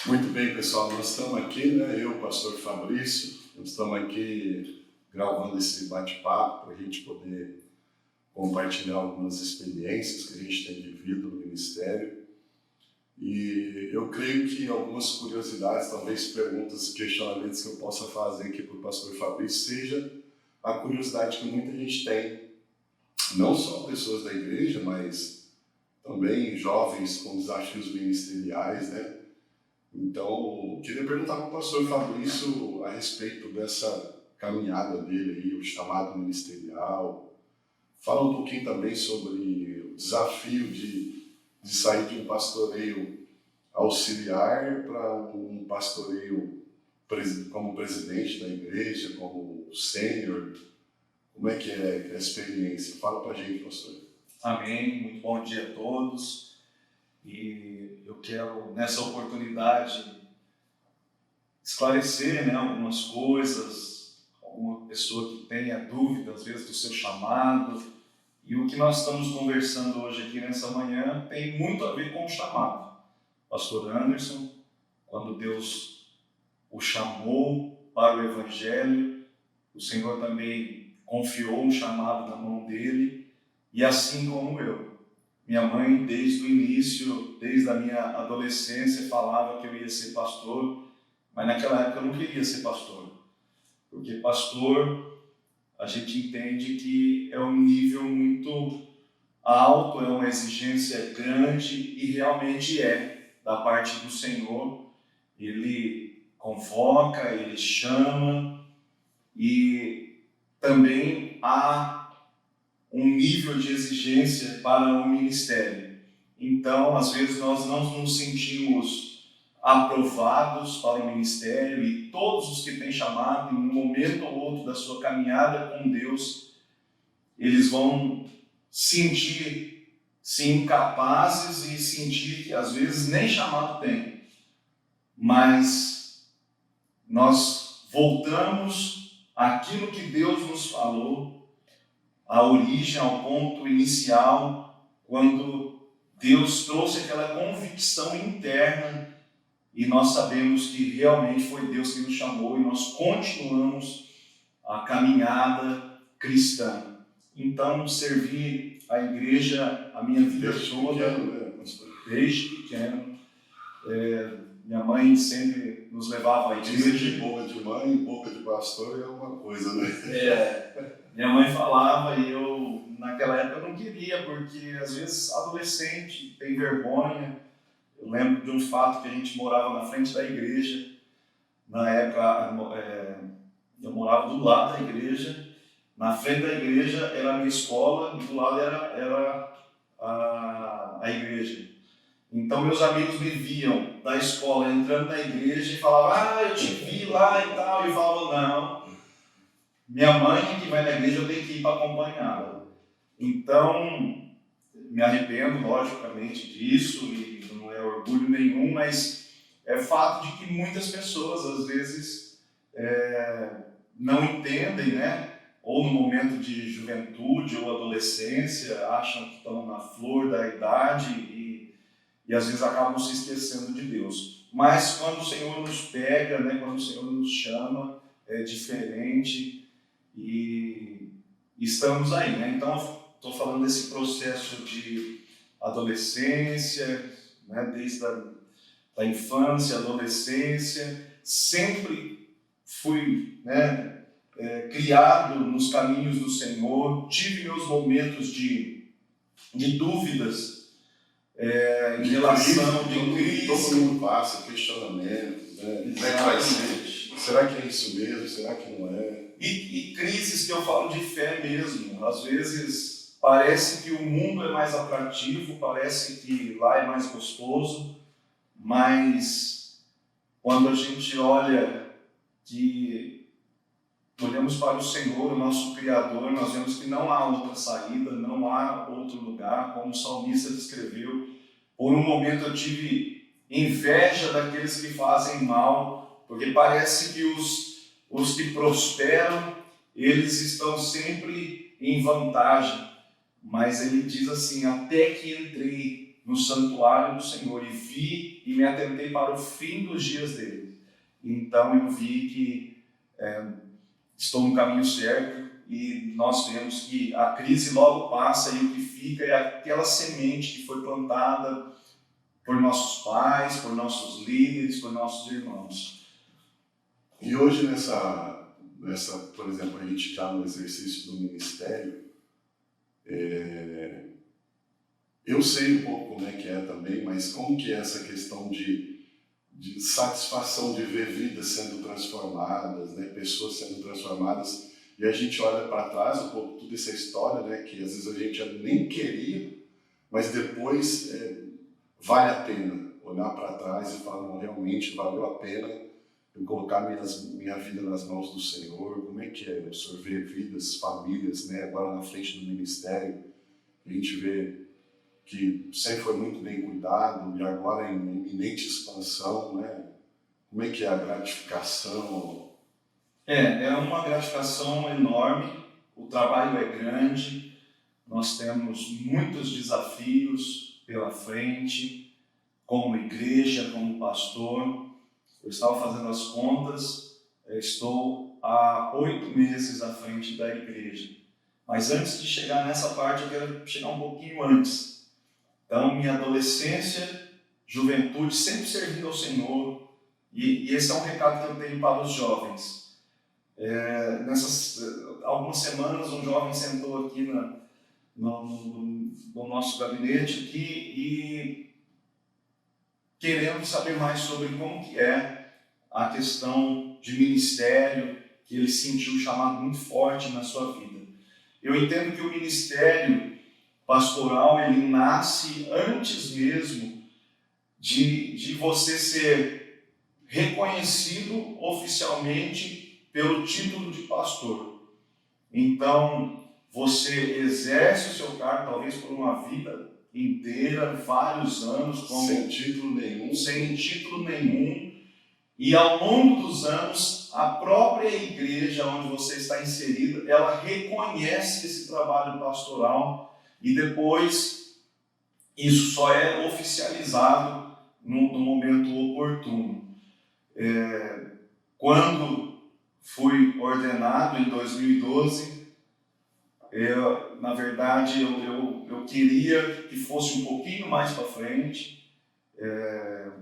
Muito bem, pessoal, nós estamos aqui, né? Eu, o pastor Fabrício, nós estamos aqui gravando esse bate-papo para a gente poder compartilhar algumas experiências que a gente tem vivido no ministério. E eu creio que algumas curiosidades, talvez perguntas, questionamentos que eu possa fazer aqui para o pastor Fabrício seja a curiosidade que muita gente tem, não só pessoas da igreja, mas também jovens com desafios ministeriais, né? Então, eu queria perguntar para o pastor Fabrício a respeito dessa caminhada dele aí, o chamado ministerial. Fala um pouquinho também sobre o desafio de sair de um pastoreio auxiliar para um pastoreio como presidente da igreja, como sênior. Como é que é a experiência? Fala para a gente, pastor. Amém, muito bom dia a todos. E eu quero, nessa oportunidade, esclarecer algumas coisas, alguma pessoa que tenha dúvida, às vezes, do seu chamado. E o que nós estamos conversando hoje aqui nessa manhã tem muito a ver com o chamado. Pastor Anderson, quando Deus o chamou para o Evangelho, o Senhor também confiou um chamado na mão dele, e assim como eu. Minha mãe, desde o início, desde a minha adolescência, falava que eu ia ser pastor, mas naquela época eu não queria ser pastor, porque pastor, a gente entende que é um nível muito alto, é uma exigência grande, e realmente é, da parte do Senhor. Ele convoca, ele chama, e também há um nível de exigência para o ministério. Então, às vezes, nós não nos sentimos aprovados para o ministério, e todos os que têm chamado, em um momento ou outro da sua caminhada com Deus, eles vão sentir-se incapazes e sentir que, às vezes, nem chamado tem. Mas nós voltamos àquilo que Deus nos falou, a origem, ao ponto inicial, quando Deus trouxe aquela convicção interna, e nós sabemos que realmente foi Deus que nos chamou, e nós continuamos a caminhada cristã. Então, servi a igreja a minha vida toda, desde pequeno. Minha mãe sempre nos levava à igreja. De boca de mãe e boca de pastor é uma coisa, né? Minha mãe falava, e eu, naquela época, não queria, porque às vezes adolescente tem vergonha. Eu lembro de um fato que a gente morava na frente da igreja. Na época, eu morava do lado da igreja. Na frente da igreja era a minha escola, e do lado era a igreja. Então, meus amigos me viam da escola entrando na igreja e falavam: eu te vi lá e tal. E eu falava: não, minha mãe que vai na igreja, eu tenho que ir para acompanhá-la. Então, me arrependo, logicamente, disso, e não é orgulho nenhum, mas é fato de que muitas pessoas, às vezes, não entendem, né? Ou no momento de juventude ou adolescência, acham que estão na flor da idade e às vezes acabam se esquecendo de Deus. Mas quando o Senhor nos pega, né? Quando o Senhor nos chama, é diferente, e estamos aí, né? Então, estou falando desse processo de adolescência, né? Desde a infância, adolescência, sempre fui, né? Criado nos caminhos do Senhor. Tive meus momentos de dúvidas em relação de crise. Todo mundo passa, questionamento, né? Como é que vai ser? Será que é isso mesmo? Será que não é? E crises que eu falo de fé mesmo. Às vezes parece que o mundo é mais atrativo, parece que lá é mais gostoso, mas quando a gente olhamos para o Senhor, o nosso Criador, nós vemos que não há outra saída, não há outro lugar, como o salmista descreveu. Por um momento eu tive inveja daqueles que fazem mal, porque parece que os que prosperam, eles estão sempre em vantagem. Mas ele diz assim: até que entrei no santuário do Senhor e vi e me atentei para o fim dos dias dele. Então eu vi que estou no caminho certo e nós vemos que a crise logo passa e o que fica é aquela semente que foi plantada por nossos pais, por nossos líderes, por nossos irmãos. E hoje por exemplo, a gente está no exercício do ministério, eu sei um pouco como é que é também, mas como que é essa questão de satisfação de ver vidas sendo transformadas, né? Pessoas sendo transformadas, e a gente olha para trás um pouco toda essa história, né? Que às vezes a gente nem queria, mas depois vale a pena olhar para trás e falar, não, realmente valeu a pena eu colocar minha vida nas mãos do Senhor. Como é que é absorver vidas, famílias, né? Agora na frente do ministério, a gente vê que sempre foi muito bem cuidado e agora em iminente expansão, né? Como é que é a gratificação? É uma gratificação enorme, o trabalho é grande, nós temos muitos desafios pela frente, como igreja, como pastor. Eu estava fazendo as contas, estou há 8 meses à frente da igreja. Mas antes de chegar nessa parte, eu quero chegar um pouquinho antes. Então, minha adolescência, juventude, sempre servindo ao Senhor. E esse é um recado que eu tenho para os jovens. Nessas algumas semanas, um jovem sentou aqui no nosso gabinete aqui e querendo saber mais sobre como que é a questão de ministério, que ele sentiu um chamado muito forte na sua vida. Eu entendo que o ministério pastoral, ele nasce antes mesmo de você ser reconhecido oficialmente pelo título de pastor. Então, você exerce o seu cargo, talvez por uma vida inteira, vários anos, sem título nenhum, e ao longo dos anos, a própria igreja onde você está inserido, ela reconhece esse trabalho pastoral e depois isso só é oficializado no momento oportuno. Quando fui ordenado em 2012, na verdade eu queria que fosse um pouquinho mais para frente.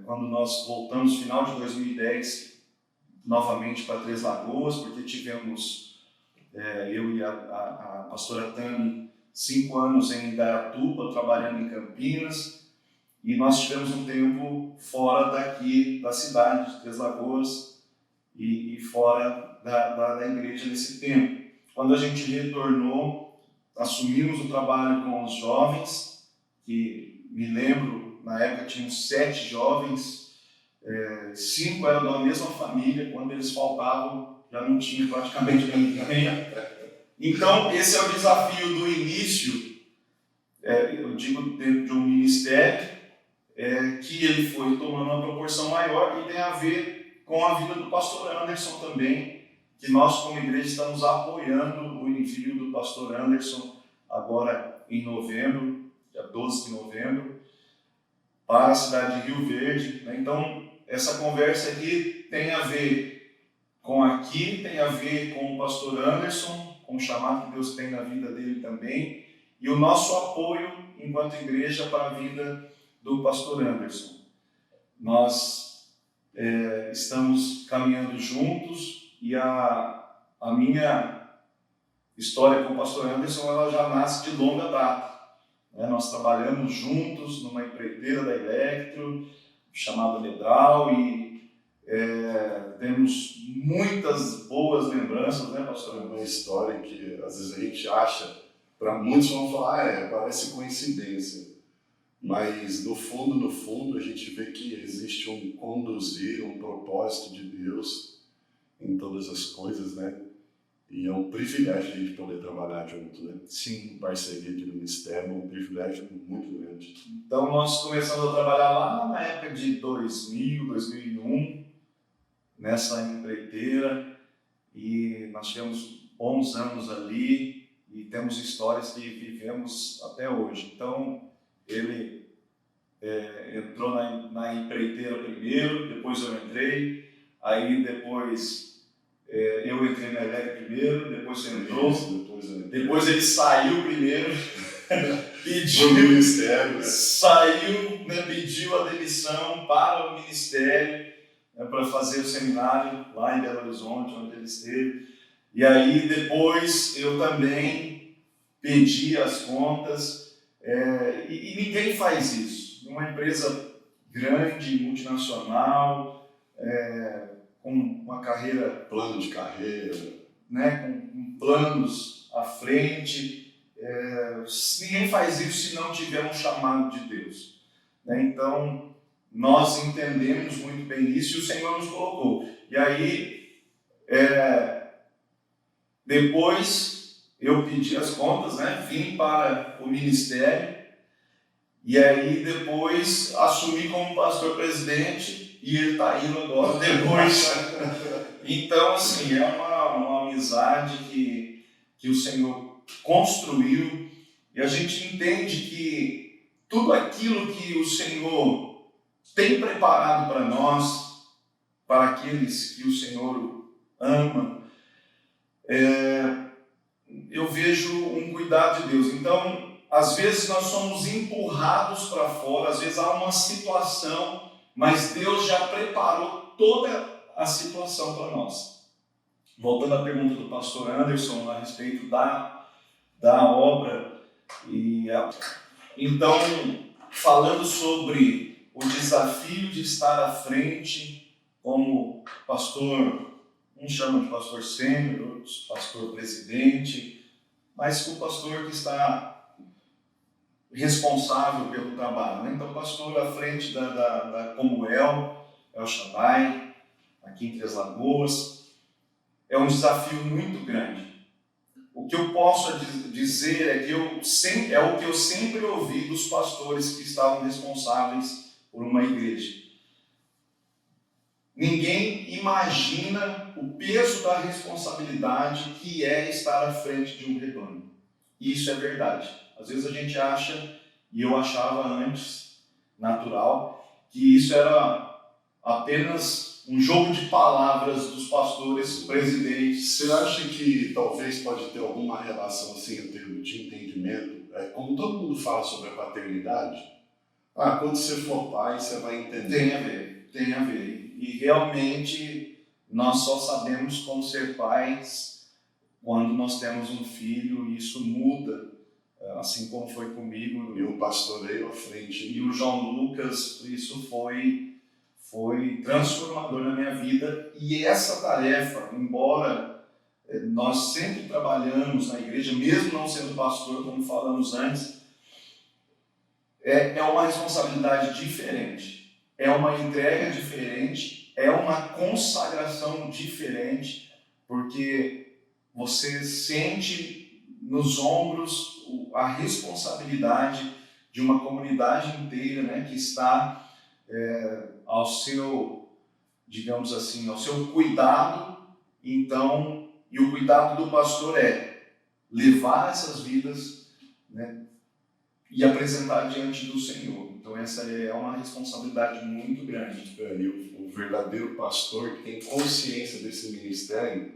Quando nós voltamos no final de 2010 novamente para Três Lagoas, porque tivemos eu e a pastora Tami 5 anos em Indaiatuba, trabalhando em Campinas, e nós tivemos um tempo fora daqui da cidade de Três Lagoas e fora da igreja nesse tempo. Quando a gente retornou, assumimos o trabalho com os jovens, que me lembro, na época tínhamos 7 jovens, 5 eram da mesma família, quando eles faltavam já não tinha praticamente ninguém. Então esse é o desafio do início, eu digo dentro de um ministério, que ele foi tomando uma proporção maior e tem a ver com a vida do pastor Anderson também, que nós como igreja estamos apoiando o envio do pastor Anderson agora em novembro, dia 12 de novembro, para a cidade de Rio Verde. Então, essa conversa aqui tem a ver com o pastor Anderson, com o chamado que Deus tem na vida dele também, e o nosso apoio enquanto igreja para a vida do pastor Anderson. Nós estamos caminhando juntos e a minha história com o pastor Anderson ela já nasce de longa data. Nós trabalhamos juntos numa empreiteira da Electro, chamada Medral, e temos muitas boas lembranças, né, pastor? É uma história que às vezes a gente acha, para muitos vão falar, parece coincidência. Mas no fundo, a gente vê que existe um conduzir, um propósito de Deus em todas as coisas, né? E é um privilégio a gente poder trabalhar junto, né? Sim. Parceria de ministério é um privilégio muito grande. Então nós começamos a trabalhar lá na época de 2000, 2001, nessa empreiteira, e nós tivemos bons anos ali e temos histórias que vivemos até hoje. Então ele entrou na empreiteira primeiro, depois eu entrei, aí depois eu entrei na elétrica primeiro, depois você entrou, depois ele saiu primeiro, pediu, ministério, saiu, né, pediu a demissão para o ministério, né, para fazer o seminário lá em Belo Horizonte, onde ele esteve. E aí depois eu também pedi as contas, e ninguém faz isso. Uma empresa grande, multinacional, com uma carreira... Plano de carreira. Né, com planos à frente. Ninguém faz isso se não tiver um chamado de Deus. Né? Então, nós entendemos muito bem isso e o Senhor nos colocou. E aí, depois eu pedi as contas, né? Vim para o ministério e aí depois assumi como pastor presidente e ele está indo agora depois. Então, assim, é uma amizade que o Senhor construiu e a gente entende que tudo aquilo que o Senhor tem preparado para nós, para aqueles que o Senhor ama, eu vejo um cuidado de Deus. Então, às vezes nós somos empurrados para fora, às vezes há uma situação, mas Deus já preparou toda a situação para nós. Voltando à pergunta do pastor Anderson a respeito da obra, então, falando sobre o desafio de estar à frente como pastor, uns chamam de pastor sênior, outros pastor presidente, mas o pastor que está responsável pelo trabalho, né? Então, pastor à frente da Comuel, El Shaddai, aqui em Três Lagoas, é um desafio muito grande. O que eu posso dizer é que é o que eu sempre ouvi dos pastores que estavam responsáveis por uma igreja. Ninguém imagina o peso da responsabilidade que é estar à frente de um rebanho. E isso é verdade. Às vezes a gente acha, e eu achava antes, natural, que isso era apenas um jogo de palavras dos pastores presidentes. Você acha que talvez pode ter alguma relação assim em termos de entendimento? Como todo mundo fala sobre a paternidade, quando você for pai, você vai entender. Tem a ver. E realmente nós só sabemos como ser pais quando nós temos um filho, e isso muda, assim como foi comigo. E o pastoreio à frente. E o João Lucas, isso foi transformador na minha vida. E essa tarefa, embora nós sempre trabalhamos na igreja, mesmo não sendo pastor, como falamos antes, é uma responsabilidade diferente, é uma entrega diferente, é uma consagração diferente, porque você sente nos ombros a responsabilidade de uma comunidade inteira, né, que está ao seu, digamos assim, ao seu cuidado. Então, e o cuidado do pastor é levar essas vidas, né, e apresentar diante do Senhor. Então essa é uma responsabilidade muito grande. E o verdadeiro pastor que tem consciência desse ministério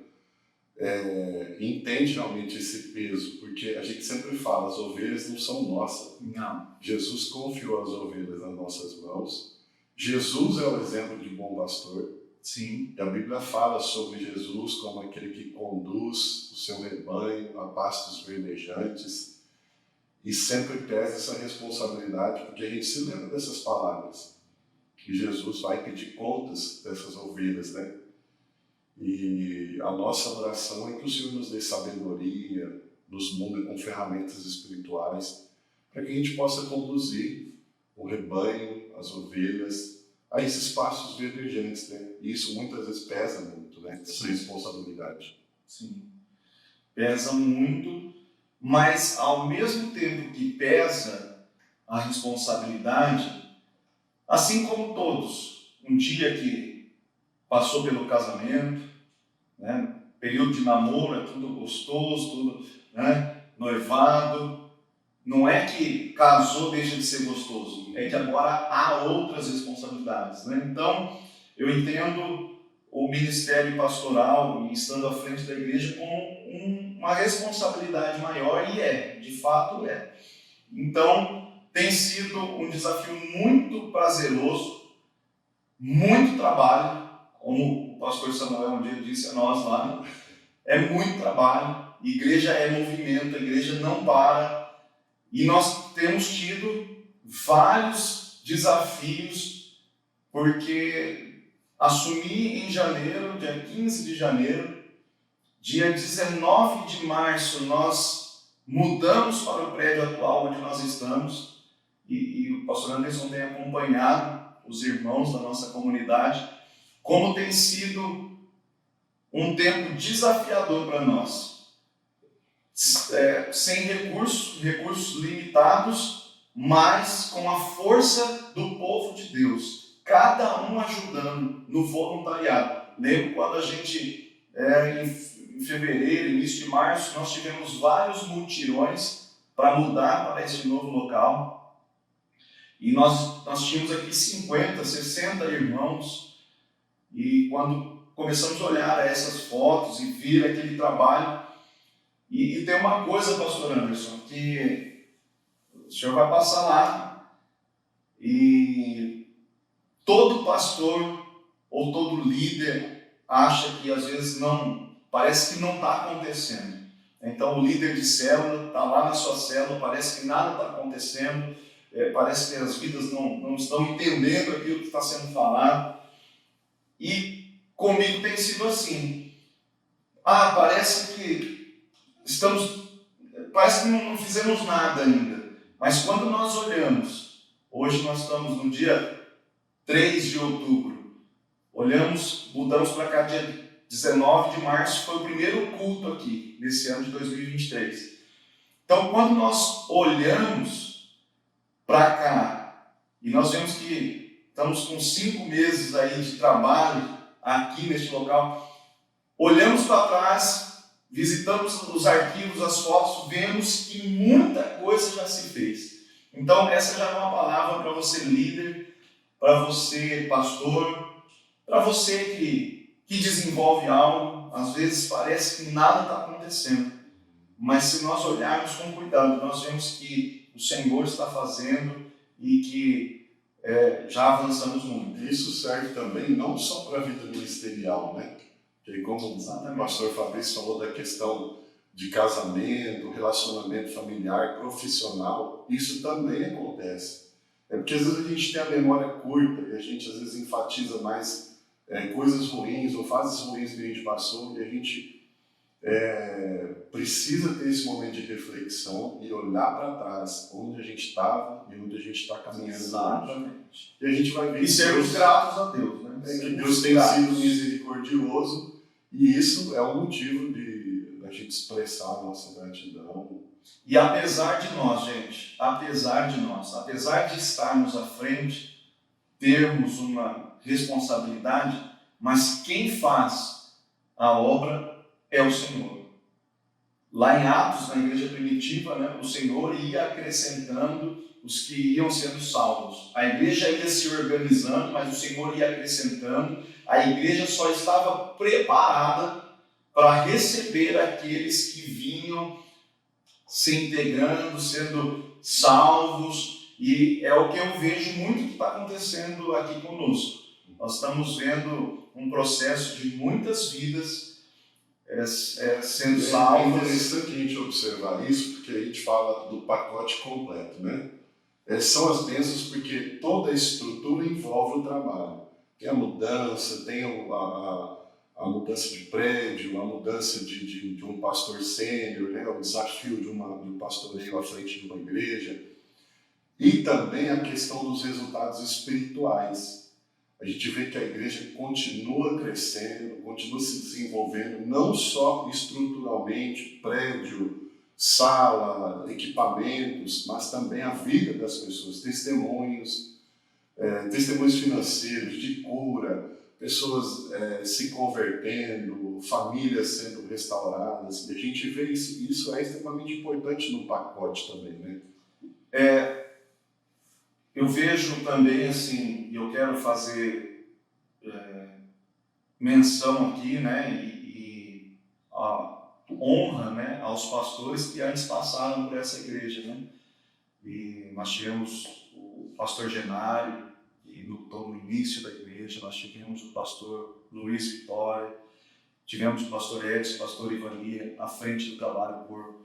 entende realmente esse peso, porque a gente sempre fala, as ovelhas não são nossas. Não. Jesus confiou as ovelhas nas nossas mãos. Jesus é o exemplo de bom pastor. Sim. E a Bíblia fala sobre Jesus como aquele que conduz o seu rebanho a pastos verdejantes e sempre pesa essa responsabilidade, porque a gente se lembra dessas palavras, que Jesus vai pedir contas dessas ovelhas, né? E a nossa oração é que o Senhor nos dê sabedoria, nos munde com ferramentas espirituais, para que a gente possa conduzir o rebanho, as ovelhas, a esses pastos verdejantes, né? E isso muitas vezes pesa muito, né? Essa responsabilidade. Sim. Pesa muito, mas ao mesmo tempo que pesa a responsabilidade, assim como todos, um dia que passou pelo casamento, né? Período de namoro, é tudo gostoso, tudo, né? Noivado, não é que casou deixa de ser gostoso, é que agora há outras responsabilidades, né? Então, eu entendo o ministério pastoral e estando à frente da igreja como uma responsabilidade maior, e de fato é. Então, tem sido um desafio muito prazeroso, muito trabalho, como o pastor Samuel um dia disse a nós lá, é muito trabalho, igreja é movimento, a igreja não para, e nós temos tido vários desafios, porque assumi em janeiro, dia 15 de janeiro, dia 19 de março, nós mudamos para o prédio atual onde nós estamos, e o pastor Anderson tem acompanhado os irmãos da nossa comunidade, como tem sido um tempo desafiador para nós. Sem recursos limitados, mas com a força do povo de Deus, cada um ajudando no voluntariado. Lembro quando a gente, em fevereiro, início de março, nós tivemos vários mutirões para mudar para este novo local, e nós tínhamos aqui 50, 60 irmãos, e quando começamos a olhar essas fotos e ver aquele trabalho, e tem uma coisa, pastor Anderson, que o senhor vai passar lá e todo pastor ou todo líder acha que às vezes parece que não está acontecendo. Então o líder de célula está lá na sua célula, parece que nada está acontecendo, parece que as vidas não estão entendendo aquilo que está sendo falado. E comigo tem sido assim. Parece que parece que não fizemos nada ainda, mas quando nós olhamos, hoje nós estamos no dia 3 de outubro, mudamos para cá dia 19 de março, foi o primeiro culto aqui, nesse ano de 2023. Então, quando nós olhamos para cá, e nós vemos que estamos com 5 meses aí de trabalho aqui neste local, olhamos para trás, visitamos os arquivos, as fotos, vemos que muita coisa já se fez. Então, essa já é uma palavra para você líder, para você pastor, para você que desenvolve algo. Às vezes parece que nada está acontecendo, mas se nós olharmos com cuidado, nós vemos que o Senhor está fazendo e que já avançamos muito. Isso serve também não só para a vida ministerial, né? Que como Exatamente. O pastor Fabrício falou da questão de casamento, relacionamento familiar, profissional, isso também acontece. Porque às vezes a gente tem a memória curta e a gente às vezes enfatiza mais coisas ruins ou fases ruins que a gente passou, e a gente precisa ter esse momento de reflexão e olhar para trás, onde a gente estava e onde a gente está caminhando. Exatamente. E a gente vai ver e sermos gratos a Deus, né? Que Deus tem sido misericordioso, e isso é um motivo de a gente expressar a nossa gratidão. E apesar de nós, gente, apesar de estarmos à frente, termos uma responsabilidade, mas quem faz a obra é o Senhor. Lá em Atos, na igreja primitiva, né, o Senhor ia acrescentando os que iam sendo salvos. A igreja ia se organizando, mas o Senhor ia acrescentando. A igreja só estava preparada para receber aqueles que vinham se integrando, sendo salvos, e é o que eu vejo muito que está acontecendo aqui conosco. Nós estamos vendo um processo de muitas vidas sendo salvas. É interessante a gente observar isso, porque a gente fala do pacote completo, né? São as bênçãos porque toda a estrutura envolve o trabalho. Tem a mudança, tem a mudança de prédio, a mudança de um pastor sênior, né? O desafio de um pastoreio à frente de uma igreja. E também a questão dos resultados espirituais. A gente vê que a igreja continua crescendo, continua se desenvolvendo, não só estruturalmente, prédio, sala, equipamentos, mas também a vida das pessoas, testemunhos financeiros, de cura, pessoas se convertendo, famílias sendo restauradas. E a gente vê isso é extremamente importante no pacote também, né? Eu vejo também, assim, e eu quero fazer menção aqui, né, e a honra, né, aos pastores que antes passaram por essa igreja, né. E nós tivemos o pastor Genário, que lutou no início da igreja, nós tivemos o pastor Luiz Vitória, tivemos o pastor Edson, o pastor Ivania, à frente do trabalho por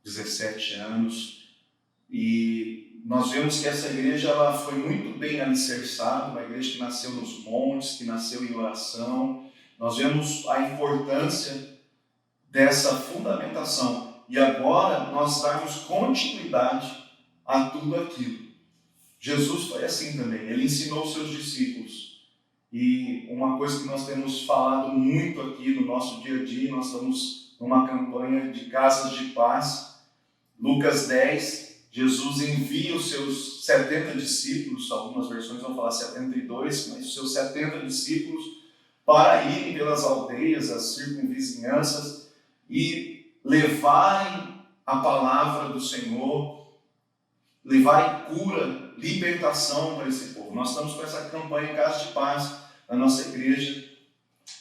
17 anos. E nós vemos que essa igreja ela foi muito bem alicerçada, uma igreja que nasceu nos montes, que nasceu em oração. Nós vemos a importância dessa fundamentação. E agora nós darmos continuidade a tudo aquilo. Jesus foi assim também, ele ensinou os seus discípulos. E uma coisa que nós temos falado muito aqui no nosso dia a dia, nós estamos numa campanha de casas de paz. Lucas 10, Jesus envia os seus 70 discípulos, algumas versões vão falar 72, mas os seus 70 discípulos para irem pelas aldeias, as circunvizinhanças e levarem a palavra do Senhor, levarem cura, libertação para esse povo. Nós estamos com essa campanha Casa de Paz na nossa igreja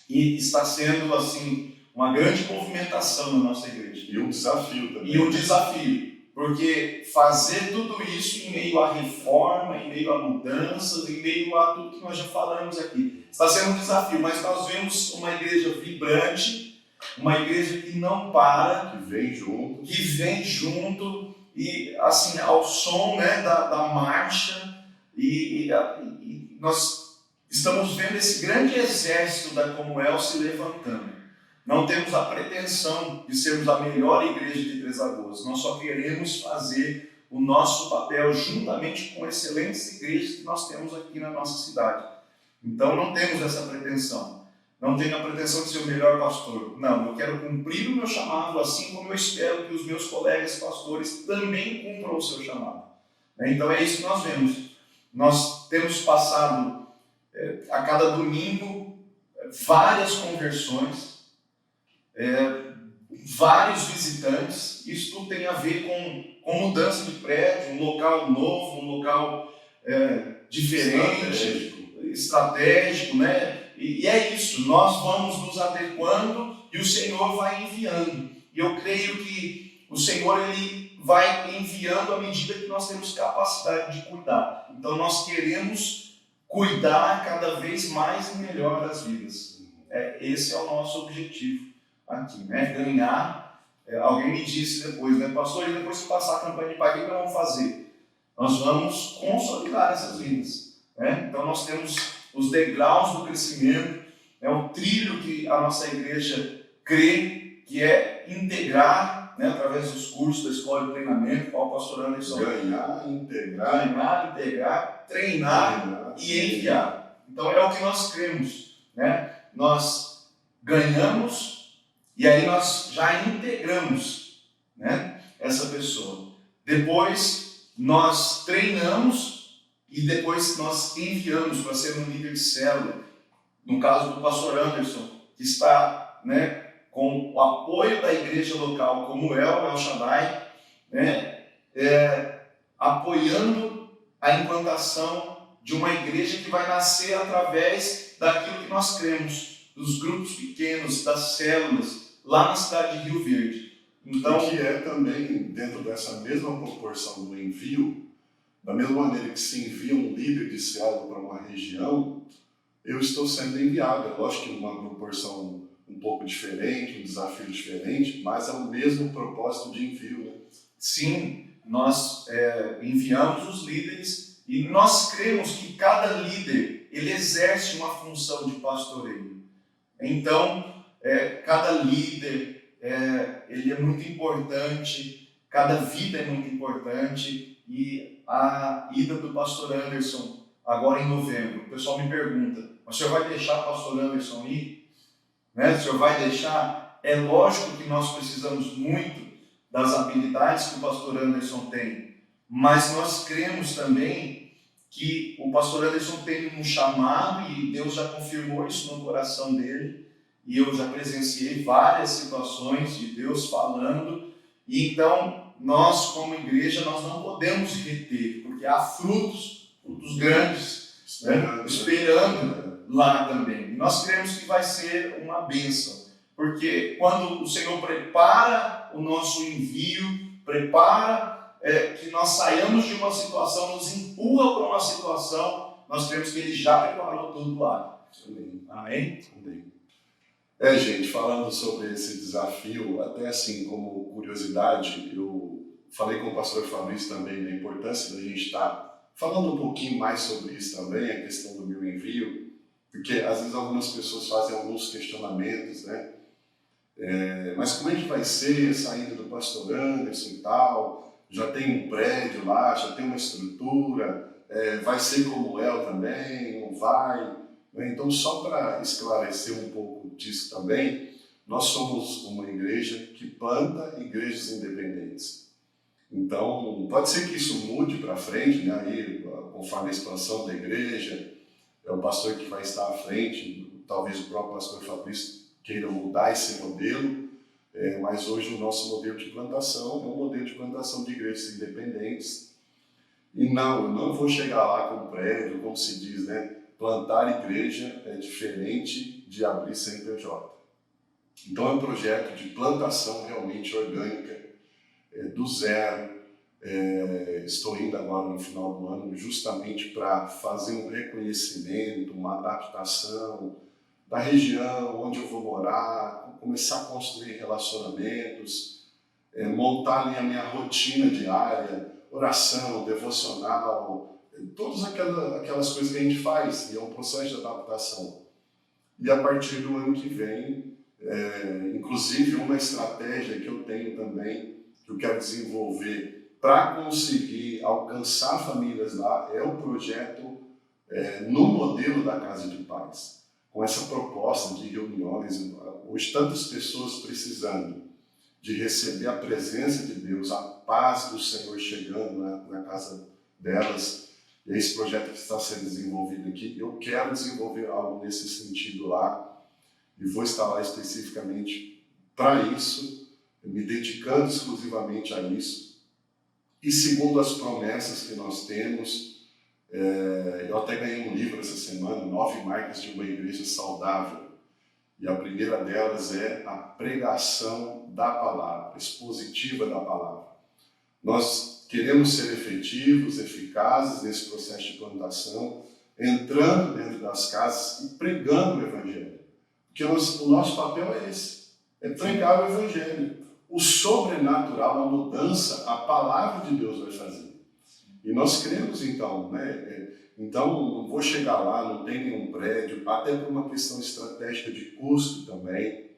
e está sendo assim uma grande movimentação na nossa igreja. E um desafio também. E um desafio, porque fazer tudo isso em meio à reforma, em meio a mudanças, em meio a tudo que nós já falamos aqui. Está sendo um desafio, mas nós vemos uma igreja vibrante, uma igreja que não para, que vem junto e assim ao som, né, da marcha e nós estamos vendo esse grande exército da Comunhão se levantando. Não temos a pretensão de sermos a melhor igreja de Três Lagoas. Nós só queremos fazer o nosso papel juntamente com excelentes igrejas que nós temos aqui na nossa cidade. Então não temos essa pretensão. Não tenho a pretensão de ser o melhor pastor. Não, eu quero cumprir o meu chamado, assim como eu espero que os meus colegas pastores também cumpram o seu chamado. Então é isso que nós vemos. Nós temos passado a cada domingo várias conversões, vários visitantes. Isso tudo tem a ver com mudança de prédio, um local novo, um local diferente, estratégico, né? E é isso, nós vamos nos adequando e o Senhor vai enviando. E eu creio que o Senhor ele vai enviando à medida que nós temos capacidade de cuidar. Então nós queremos cuidar cada vez mais e melhor das vidas. Esse é o nosso objetivo aqui, né? Ganhar. Alguém me disse depois, né? Pastor, e depois que passar a campanha de pai, o que nós vamos fazer? Nós vamos consolidar essas vidas, né? Então nós temos os degraus do crescimento, o trilho que a nossa igreja crê, que é integrar, né, através dos cursos da escola de treinamento, qual o pastor Anderson? Ganhar, integrar, treinar e enviar. Então é o que nós cremos, né? Nós ganhamos e aí nós já integramos, né, essa pessoa. Depois nós treinamos e depois nós enviamos para ser um líder de célula. No caso do pastor Anderson, que está, né, com o apoio da igreja local, como El Shaddai, né, apoiando a implantação de uma igreja que vai nascer através daquilo que nós cremos, dos grupos pequenos, das células, lá na cidade de Rio Verde. Então, que é também, dentro dessa mesma proporção do envio, da mesma maneira que se envia um líder de célula para uma região, eu estou sendo enviado. É lógico que uma proporção um pouco diferente, um desafio diferente, mas é o mesmo propósito de envio, né? Sim, nós enviamos os líderes e nós cremos que cada líder ele exerce uma função de pastoreio. Então, cada líder ele é muito importante, cada vida é muito importante. E a ida do pastor Anderson, agora em novembro, o pessoal me pergunta, mas o senhor vai deixar o pastor Anderson ir? Né? O senhor vai deixar? É lógico que nós precisamos muito das habilidades que o pastor Anderson tem, mas nós cremos também que o pastor Anderson tem um chamado e Deus já confirmou isso no coração dele, e eu já presenciei várias situações de Deus falando, e então nós como igreja nós não podemos reter, porque há frutos grandes, né, esperando lá também. E nós cremos que vai ser uma bênção, porque quando o Senhor prepara o nosso envio, prepara que nós saiamos de uma situação, nos empurra para uma situação, nós cremos que Ele já preparou tudo lá. Amém? Amém. Gente, falando sobre esse desafio, até assim, como curiosidade, eu falei com o pastor Fabrício também da importância da gente estar falando um pouquinho mais sobre isso também, a questão do meu envio, porque às vezes algumas pessoas fazem alguns questionamentos, né? Mas como é que vai ser a saída do pastor Anderson e tal? Já tem um prédio lá, já tem uma estrutura, vai ser como o El também, não vai? Então, só para esclarecer um pouco disso também, nós somos uma igreja que planta igrejas independentes. Então, pode ser que isso mude para frente, né? Aí, conforme a expansão da igreja, é o pastor que vai estar à frente, talvez o próprio pastor Fabrício queira mudar esse modelo, mas hoje o nosso modelo de plantação é um modelo de plantação de igrejas independentes. E não, eu não vou chegar lá com um prédio, como se diz, né? Plantar igreja é diferente de abrir CNPJ. Então é um projeto de plantação realmente orgânica, do zero. Estou indo agora no final do ano justamente para fazer um reconhecimento, uma adaptação da região, onde eu vou morar, começar a construir relacionamentos, montar ali a minha rotina diária, oração, devocional, todas aquelas coisas que a gente faz, e é um processo de adaptação. E a partir do ano que vem, inclusive uma estratégia que eu tenho também, que eu quero desenvolver para conseguir alcançar famílias lá, é o projeto no modelo da Casa de Paz. Com essa proposta de reuniões, hoje tantas pessoas precisando de receber a presença de Deus, a paz do Senhor chegando na casa delas. E esse projeto que está sendo desenvolvido aqui, eu quero desenvolver algo nesse sentido lá, e vou estar lá especificamente para isso, me dedicando exclusivamente a isso. E segundo as promessas que nós temos, eu até ganhei um livro essa semana, 9 marcas de uma igreja saudável. E a primeira delas é a pregação da palavra, expositiva da palavra. Nós queremos ser efetivos, eficazes nesse processo de plantação, entrando dentro das casas e pregando o Evangelho. Porque o nosso papel é esse, é pregar o Evangelho. O sobrenatural, a mudança, a palavra de Deus vai fazer. E nós cremos então, né? Então, não vou chegar lá, não tem nenhum prédio, até por uma questão estratégica de custo também.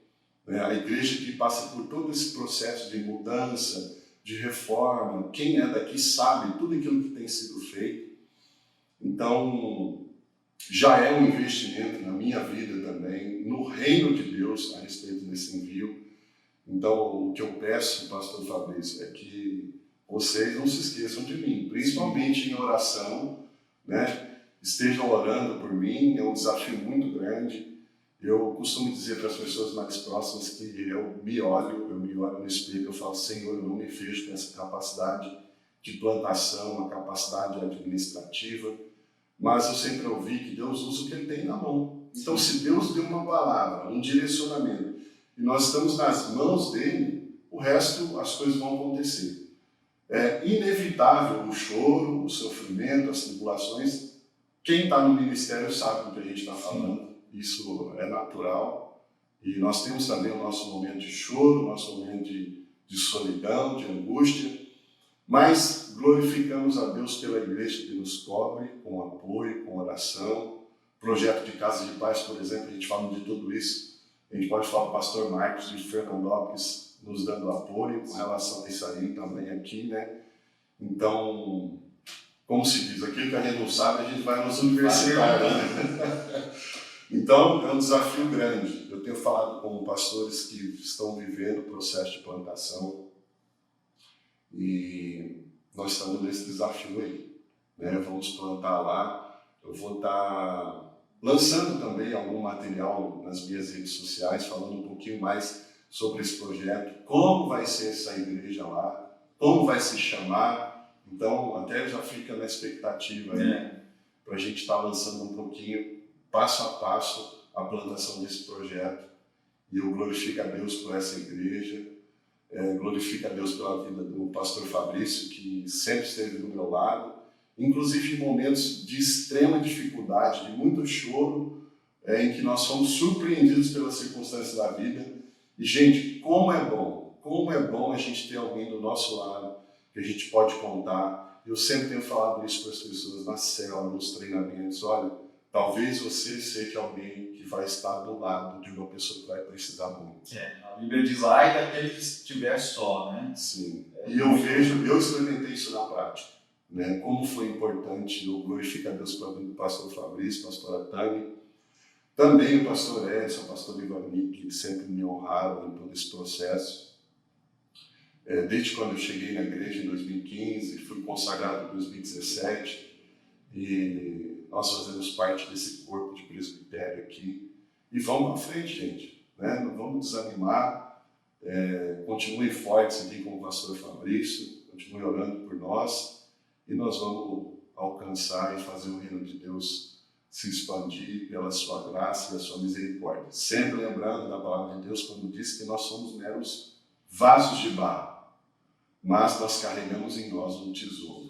Né? A igreja que passa por todo esse processo de mudança, de reforma, quem é daqui sabe tudo aquilo que tem sido feito. Então, já é um investimento na minha vida também, no reino de Deus, a respeito desse envio. Então, o que eu peço, pastor Fabrício, é que vocês não se esqueçam de mim, principalmente em oração, né? Estejam orando por mim, é um desafio muito grande. Eu costumo dizer para as pessoas mais próximas que eu me olho no espelho, eu falo, Senhor, eu não me vejo com essa capacidade de plantação, uma capacidade administrativa, mas eu sempre ouvi que Deus usa o que Ele tem na mão. Então, se Deus deu uma palavra, um direcionamento, e nós estamos nas mãos dEle, o resto, as coisas vão acontecer. É inevitável o choro, o sofrimento, as tribulações. Quem está no ministério sabe do que a gente está falando. Isso é natural. E nós temos também o nosso momento de choro, o nosso momento de solidão, de angústia. Mas glorificamos a Deus pela igreja que nos cobre com apoio, com oração. Projeto de Casa de Paz, por exemplo, a gente fala de tudo isso. A gente pode falar do pastor Marcos de Fernandópolis nos dando apoio com relação a isso aí também aqui, né? Então, como se diz, aquilo que a gente não sabe, a gente vai nos universitários, né? Então, é um desafio grande. Eu tenho falado com pastores que estão vivendo o processo de plantação e nós estamos nesse desafio aí, né? Vamos plantar lá. Eu vou estar lançando também algum material nas minhas redes sociais, falando um pouquinho mais sobre esse projeto, como vai ser essa igreja lá, como vai se chamar. Então, até já fica na expectativa aí, para a gente estar lançando um pouquinho, passo a passo, a plantação desse projeto. E eu glorifico a Deus por essa igreja, glorifico a Deus pela vida do pastor Fabrício, que sempre esteve do meu lado, inclusive em momentos de extrema dificuldade, de muito choro, em que nós fomos surpreendidos pelas circunstâncias da vida. E, gente, como é bom a gente ter alguém do nosso lado, que a gente pode contar. Eu sempre tenho falado isso para as pessoas na célula, nos treinamentos. Olha, talvez você seja alguém que vai estar do lado de uma pessoa que vai precisar muito. A Bíblia diz, ai daquele que estiver só, né? Sim. E eu experimentei isso na prática, né? Como foi importante. Eu glorifico a Deus pela vida do pastor Fabrício, pastora Tânia, também o pastor Edson, o pastor Ivani, que sempre me honraram em todo esse processo. Desde quando eu cheguei na igreja em 2015, fui consagrado em 2017, e nós fazemos parte desse corpo de presbitério aqui. E vamos à frente, gente, né? Não vamos desanimar, continuem fortes aqui com o pastor Fabrício, continuem orando por nós, e nós vamos alcançar e fazer o reino de Deus se expandir pela sua graça e a sua misericórdia. Sempre lembrando da palavra de Deus, quando diz que nós somos meros vasos de barro, mas nós carregamos em nós um tesouro.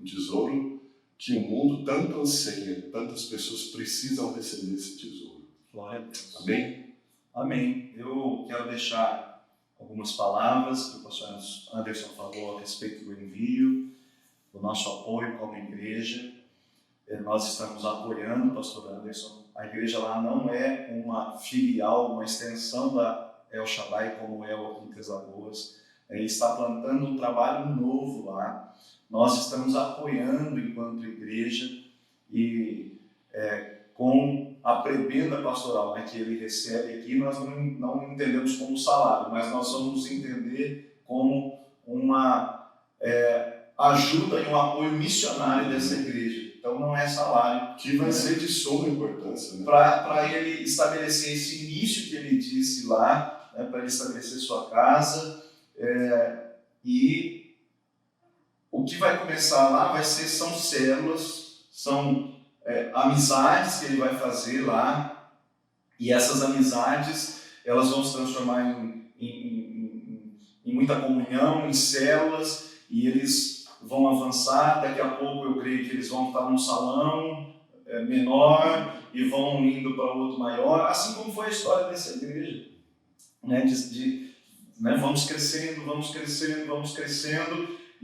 Um tesouro que o mundo tanto anseia, tantas pessoas precisam receber esse tesouro. Glória a Deus. Amém? Amém. Eu quero deixar algumas palavras que o pastor Anderson falou a respeito do envio, do nosso apoio como igreja. Nós estamos apoiando o pastor Anderson. A igreja lá não é uma filial, uma extensão da El Shaddai, como é aqui em Três Lagoas. Ele está plantando um trabalho novo lá. Nós estamos apoiando enquanto igreja e com a prebenda pastoral, né, que ele recebe aqui, nós não entendemos como salário, mas nós vamos entender como uma ajuda e um apoio missionário dessa igreja. Então não é salário. Que vai ser de suma importância, né? Para ele estabelecer esse início que ele disse lá, né, para ele estabelecer sua casa. E o que vai começar lá são células, são amizades que ele vai fazer lá, e essas amizades elas vão se transformar em muita comunhão, em células, e eles vão avançar. Daqui a pouco eu creio que eles vão estar num salão menor e vão indo para outro maior, assim como foi a história dessa igreja, né? Vamos crescendo,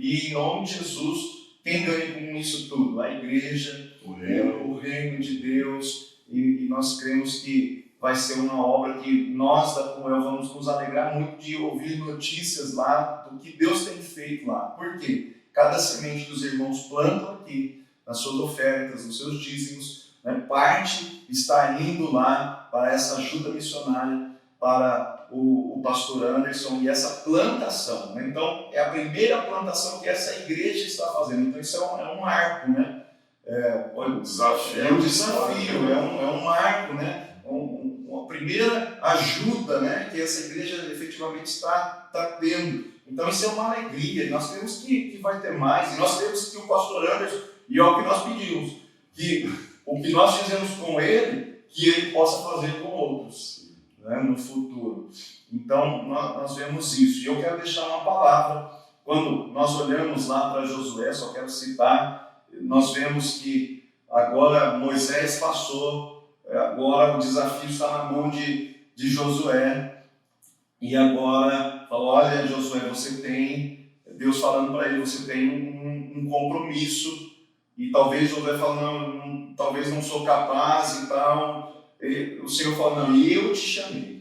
e em nome de Jesus, quem ganha com isso tudo? A igreja, o reino de Deus, e nós cremos que vai ser uma obra que nós da Coel vamos nos alegrar muito de ouvir notícias lá do que Deus tem feito lá. Por quê? Cada semente dos irmãos plantam aqui, nas suas ofertas, nos seus dízimos, né? Parte está indo lá para essa ajuda missionária, para o pastor Anderson e essa plantação, né? Então, é a primeira plantação que essa igreja está fazendo. Então, isso é um marco, né? É um desafio, é um marco, né? Uma primeira ajuda, né, que essa igreja efetivamente está tendo. Então, isso é uma alegria. E nós cremos que vai ter mais. E nós cremos que o pastor Anderson, e é o que nós pedimos, que o que nós fizemos com ele, que ele possa fazer com outros, né, no futuro. Então, nós vemos isso. E eu quero deixar uma palavra. Quando nós olhamos lá para Josué, só quero citar, nós vemos que agora Moisés passou, agora o desafio está na mão de Josué. E agora, falou, olha Josué, você tem, Deus falando para ele, você tem um compromisso. E talvez Josué falando, talvez não sou capaz e tal. E o Senhor falando, não, eu te chamei.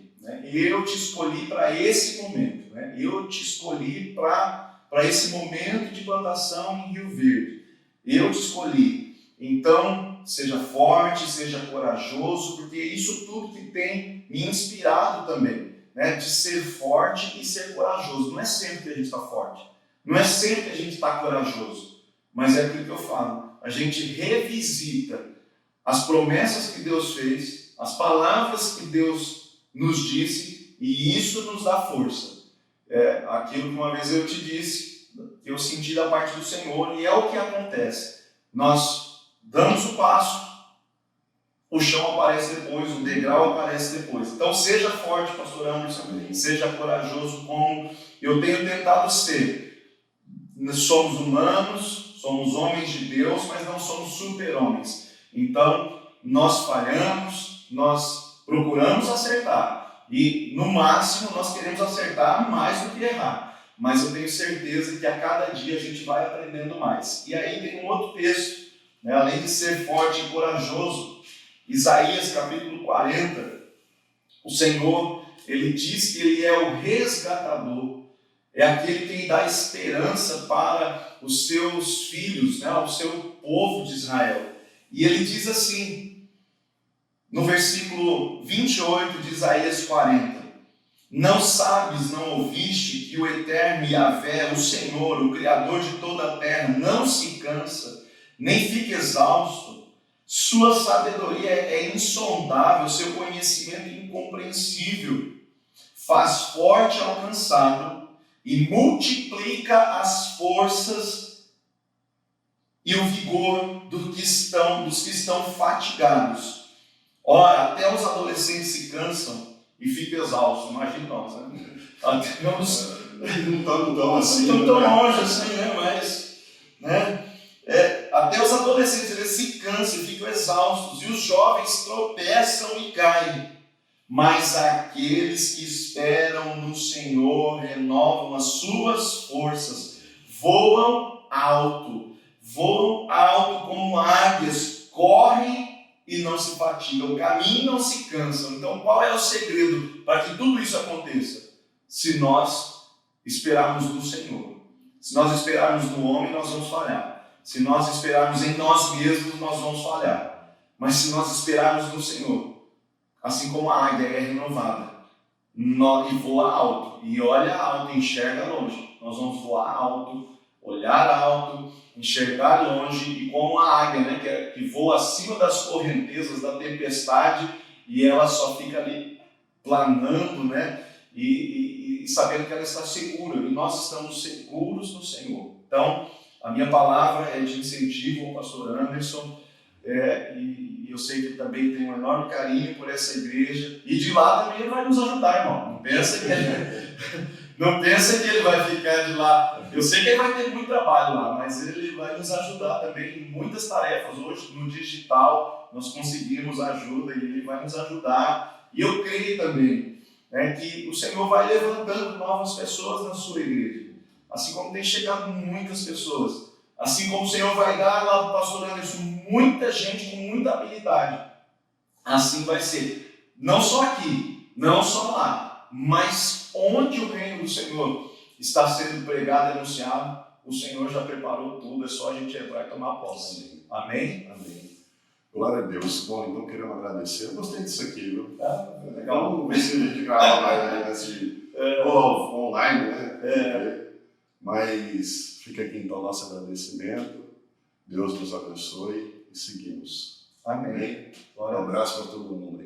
Eu te escolhi para esse momento, né? Eu te escolhi para esse momento de plantação em Rio Verde. Eu te escolhi. Então, seja forte, seja corajoso, porque isso tudo que tem me inspirado também, né? De ser forte e ser corajoso. Não é sempre que a gente está forte, não é sempre que a gente está corajoso, mas é aquilo que eu falo. A gente revisita as promessas que Deus fez, as palavras que Deus nos disse, e isso nos dá força. Aquilo que uma vez eu te disse, que eu senti da parte do Senhor, e é o que acontece. Nós damos o passo, o chão aparece depois, o degrau aparece depois. Então seja forte, pastor Anderson, seja corajoso como eu tenho tentado ser. Somos humanos, somos homens de Deus, mas não somos super-homens. Então nós falhamos, nós procuramos acertar. E no máximo nós queremos acertar mais do que errar. Mas eu tenho certeza que a cada dia a gente vai aprendendo mais. E aí tem um outro texto, né? Além de ser forte e corajoso, Isaías capítulo 40, o Senhor, ele diz que ele é o resgatador, é aquele que dá esperança para os seus filhos, né? O seu povo de Israel. E ele diz assim, no versículo 28 de Isaías 40, não sabes, não ouviste que o eterno Yahvé, o Senhor, o Criador de toda a terra, não se cansa, nem fica exausto. Sua sabedoria é insondável, seu conhecimento incompreensível. Faz forte ao cansado e multiplica as forças e o vigor dos que estão fatigados. Ora, até os adolescentes se cansam e ficam exaustos. Imagina nós, né? Até os... Não estão tão assim. Não tão longe assim, né? Mas, né? Até os adolescentes eles se cansam e ficam exaustos, e os jovens tropeçam e caem. Mas aqueles que esperam no Senhor renovam as suas forças, voam alto como águias, correm e não se fatigam, caminham e não se cansam. Então qual é o segredo para que tudo isso aconteça? Se nós esperarmos no Senhor. Se nós esperarmos no homem, nós vamos falhar. Se nós esperarmos em nós mesmos, nós vamos falhar. Mas se nós esperarmos no Senhor, assim como a águia é renovada, e voa alto, e olha alto, enxerga longe, nós vamos voar alto, olhar alto, enxergar longe, e como a águia, né, que voa acima das correntezas da tempestade, e ela só fica ali planando, né, e sabendo que ela está segura, e nós estamos seguros no Senhor. Então, a minha palavra é de incentivo ao pastor Anderson, e eu sei que ele também tem um enorme carinho por essa igreja, e de lá também ele vai nos ajudar, irmão. Não pensa que ele vai ficar de lá. Eu sei que ele vai ter muito trabalho lá, mas ele vai nos ajudar também em muitas tarefas. Hoje, no digital, nós conseguimos ajuda e ele vai nos ajudar. E eu creio também, né, que o Senhor vai levantando novas pessoas na sua igreja. Assim como tem chegado muitas pessoas, assim como o Senhor vai dar lá para o pastor Anderson muita gente com muita habilidade, assim vai ser, não só aqui, não só lá, mas onde o reino do Senhor está sendo pregado e anunciado, o Senhor já preparou tudo, é só a gente entrar e tomar posse. Amém? Amém. Glória a Deus. Bom, então queremos agradecer. Eu gostei disso aqui, viu? Legal. Vamos ver se a gente grava mais online, né? Mas fica aqui então nosso agradecimento. Deus nos abençoe e seguimos. Amém. Um abraço para todo mundo.